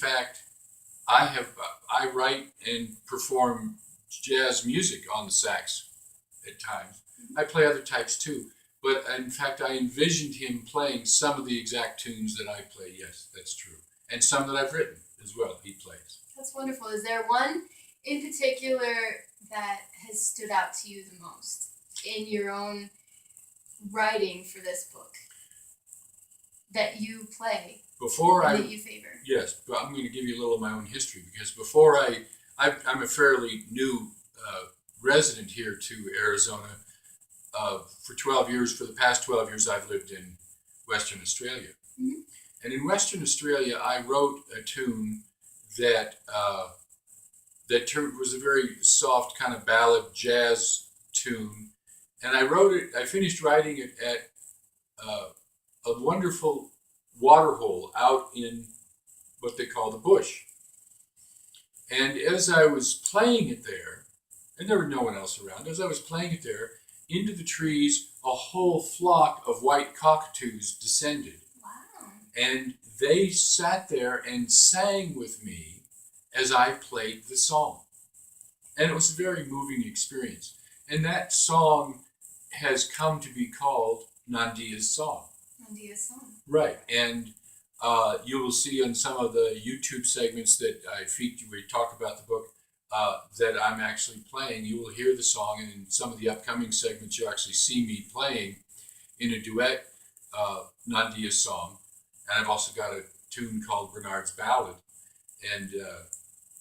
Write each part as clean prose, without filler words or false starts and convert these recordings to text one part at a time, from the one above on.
fact, I write and perform jazz music on the sax at times. I play other types too, but in fact, I envisioned him playing some of the exact tunes that I play. Yes, that's true, and some that I've written as well. He plays. That's wonderful. Is there one in particular that has stood out to you the most in your own writing for this book that you play and that you favor? Yes, but I'm going to give you a little of my own history because before I'm a fairly new resident here to Arizona. For 12 years, for the past 12 years, I've lived in Western Australia. Mm-hmm. And in Western Australia, I wrote a tune that was a very soft kind of ballad jazz tune. And I finished writing it at a wonderful waterhole out in what they call the bush. And as I was playing it there, and there was no one else around, as I was playing it there, into the trees, a whole flock of white cockatoos descended. Wow. And they sat there and sang with me as I played the song. And it was a very moving experience. And that song has come to be called Nandia's Song. Nandia's Song. Right. And you will see on some of the YouTube segments that I feature, we talk about the book, that I'm actually playing. You will hear the song, and in some of the upcoming segments, you'll actually see me playing in a duet Nandia's Song. And I've also got a tune called Bernard's Ballad. And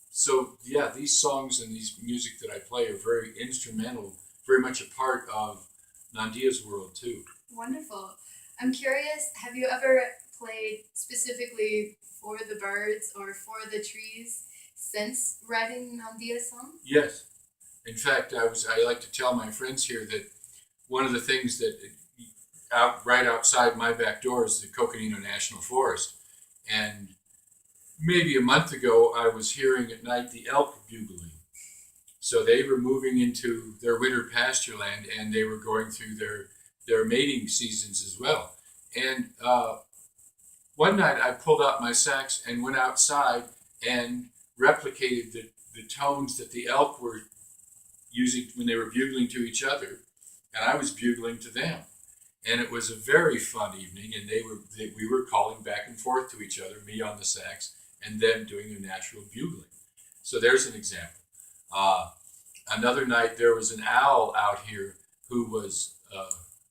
so, yeah, these songs and these music that I play are very instrumental, very much a part of Nandia's world, too. Wonderful. I'm curious, have you ever played specifically for the birds or for the trees since writing Nandia's Song? Yes. In fact, I like to tell my friends here that one of the things that right outside my back door is the Coconino National Forest. And maybe a month ago, I was hearing at night the elk bugling. So they were moving into their winter pasture land, and they were going through their mating seasons as well. And one night I pulled out my sax and went outside and replicated the tones that the elk were using when they were bugling to each other, and I was bugling to them. And it was a very fun evening, and we were calling back and forth to each other, me on the sax, and them doing their natural bugling. So there's an example. Another night there was an owl out here who was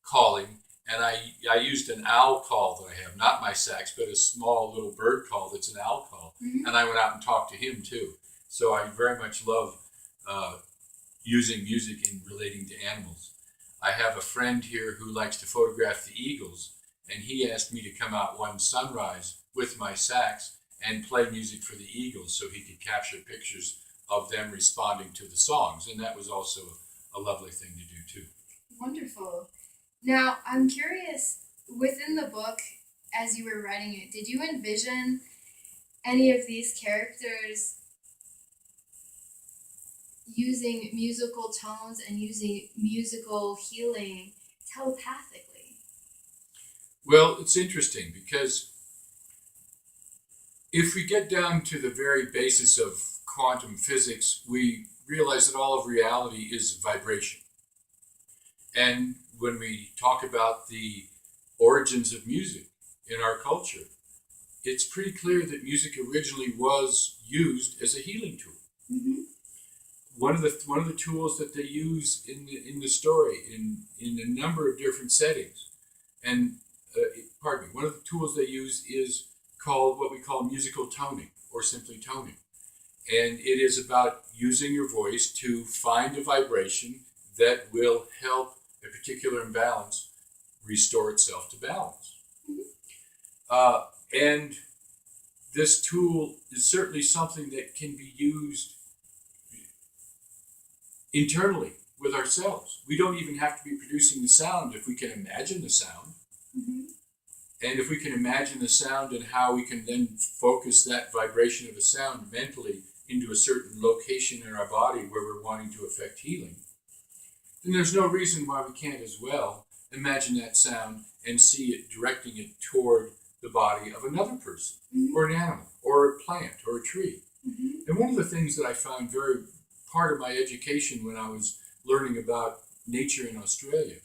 calling, and I used an owl call that I have, not my sax, but a small little bird call that's an owl call. Mm-hmm. And I went out and talked to him too. So I very much love using music and relating to animals. I have a friend here who likes to photograph the eagles, and he asked me to come out one sunrise with my sax and play music for the eagles so he could capture pictures of them responding to the songs. And that was also a lovely thing to do too. Wonderful. Now, I'm curious, within the book, as you were writing it, did you envision any of these characters using musical tones and using musical healing telepathically? Well, it's interesting because if we get down to the very basis of quantum physics, we realize that all of reality is vibration. And when we talk about the origins of music in our culture, it's pretty clear that music originally was used as a healing tool. Mm-hmm. One of the tools that they use in the story in a number of different settings, and one of the tools they use is called what we call musical toning, or simply toning. And it is about using your voice to find a vibration that will help a particular imbalance restore itself to balance. Mm-hmm. And this tool is certainly something that can be used internally with ourselves. We don't even have to be producing the sound if we can imagine the sound. Mm-hmm. And if we can imagine the sound and how we can then focus that vibration of a sound mentally into a certain location in our body where we're wanting to affect healing, then there's no reason why we can't as well imagine that sound and see it directing it toward the body of another person, Mm-hmm. or an animal, or a plant, or a tree. Mm-hmm. And one of the things that I found very part of my education when I was learning about nature in Australia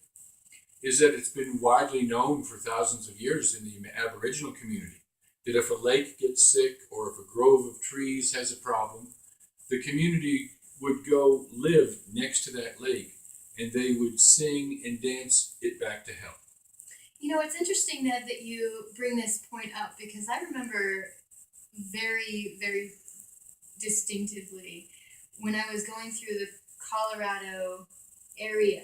is that it's been widely known for thousands of years in the Aboriginal community that if a lake gets sick or if a grove of trees has a problem, the community would go live next to that lake and they would sing and dance it back to health. You know, it's interesting, Ned, that you bring this point up because I remember very, very distinctively when I was going through the Colorado area,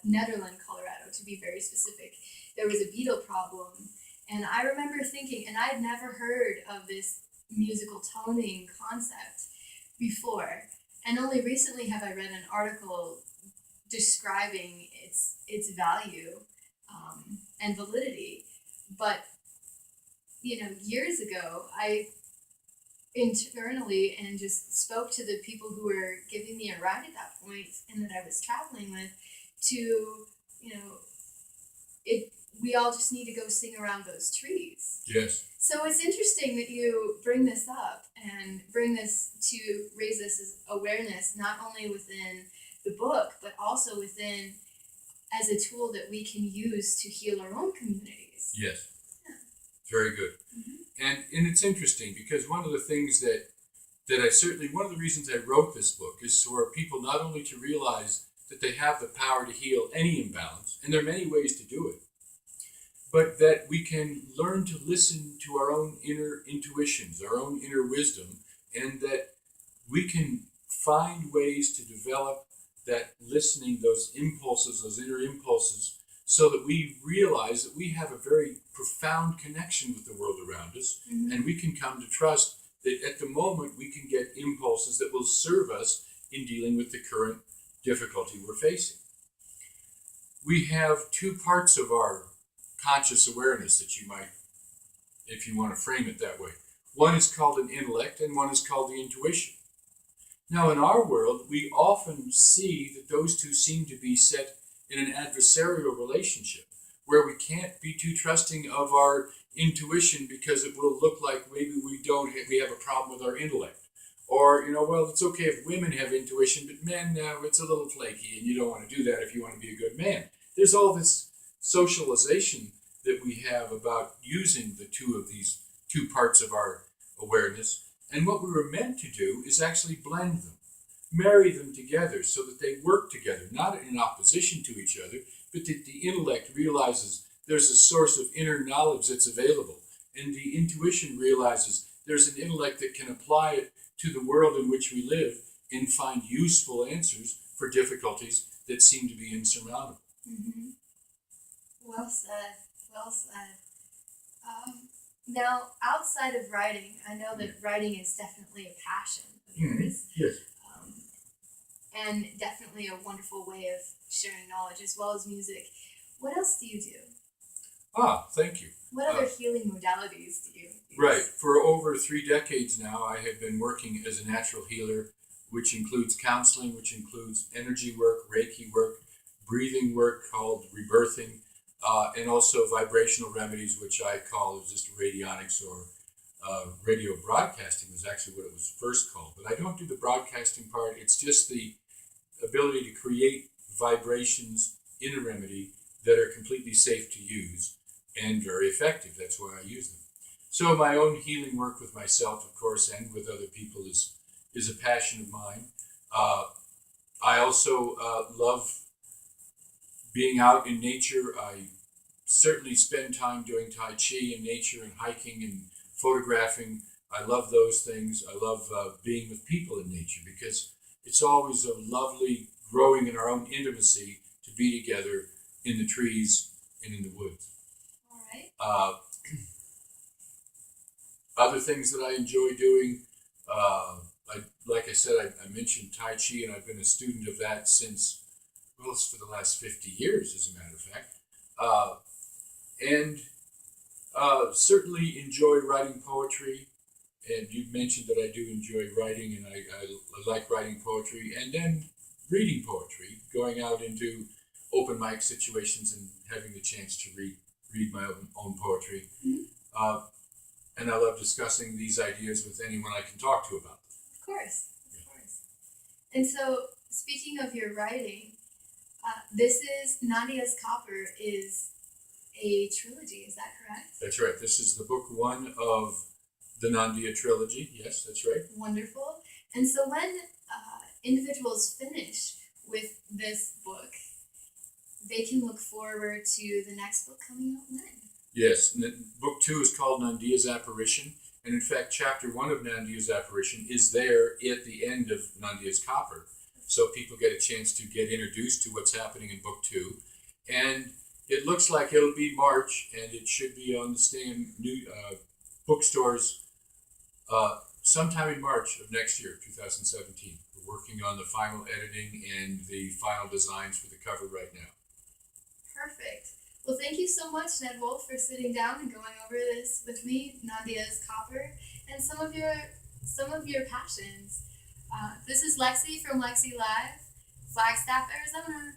Netherland, Colorado, to be very specific, there was a beetle problem. And I remember thinking, and I'd never heard of this musical toning concept before. And only recently have I read an article describing its value and validity. But, you know, years ago, I internally and just spoke to the people who were giving me a ride at that point and that I was traveling with to, you know, we all just need to go sing around those trees. Yes. So it's interesting that you bring this up and bring this to raise this as awareness, not only within the book, but also within as a tool that we can use to heal our own communities. Yes. Yeah. Very good. Mm-hmm. And it's interesting because one of the things that I certainly, one of the reasons I wrote this book is for people not only to realize that they have the power to heal any imbalance, and there are many ways to do it, but that we can learn to listen to our own inner intuitions, our own inner wisdom, and that we can find ways to develop that listening, those impulses, those inner impulses, so that we realize that we have a very profound connection with the world around us, Mm-hmm. and we can come to trust that at the moment we can get impulses that will serve us in dealing with the current difficulty we're facing. We have two parts of our conscious awareness that you might, if you want to frame it that way. One is called an intellect and one is called the intuition. Now in our world, we often see that those two seem to be set in an adversarial relationship where we can't be too trusting of our intuition because it will look like maybe we have a problem with our intellect. Or, you know, well, it's okay if women have intuition, but men, it's a little flaky and you don't want to do that if you want to be a good man. There's all this socialization that we have about using the these two parts of our awareness. And what we were meant to do is actually blend them, marry them together so that they work together, not in opposition to each other, but that the intellect realizes there's a source of inner knowledge that's available. And the intuition realizes there's an intellect that can apply it to the world in which we live and find useful answers for difficulties that seem to be insurmountable. Mm-hmm. Well said. Well said. Now, outside of writing, I know that writing is definitely a passion of yours. Yes. And definitely a wonderful way of sharing knowledge as well as music. What else do you do? Thank you. What other healing modalities do you use? Right. For over 3 decades now, I have been working as a natural healer, which includes counseling, which includes energy work, Reiki work, breathing work called rebirthing, and also vibrational remedies, which I call just radionics or radio broadcasting was actually what it was first called. But I don't do the broadcasting part. It's just the ability to create vibrations in a remedy that are completely safe to use and very effective. That's why I use them. So my own healing work with myself, of course, and with other people is a passion of mine. I also love being out in nature. I certainly spend time doing Tai Chi in nature and hiking and photographing. I love those things. I love being with people in nature because it's always a lovely growing in our own intimacy to be together in the trees and in the woods. All right. Other things that I enjoy doing, like I said, I mentioned Tai Chi, and I've been a student of that since, well, it's for the last 50 years, as a matter of fact. And certainly enjoy writing poetry. And you've mentioned that I do enjoy writing, and I like writing poetry. And then reading poetry, going out into open mic situations and having the chance to read read my own poetry. Mhm. And I love discussing these ideas with anyone I can talk to about them. Of course, of course. And so, speaking of your writing, this is Nandia's Copper is a trilogy. Is that correct? That's right. This is the book one of the Nandia trilogy. Yes, that's right. Wonderful. And so, when individuals finish with this book, they can look forward to the next book coming out when? Yes, book two is called Nandia's Apparition, and in fact, chapter one of Nandia's Apparition is there at the end of Nandia's Copper, so people get a chance to get introduced to what's happening in book two, and it looks like it'll be March, and it should be on the stand new bookstores sometime in March of next year, 2017. We're working on the final editing and the final designs for the cover right now. Perfect. Well, thank you so much, Ned Wolf, for sitting down and going over this with me, Nandia's Copper, and some of your passions. This is Lexi from Lexi Live, Flagstaff, Arizona.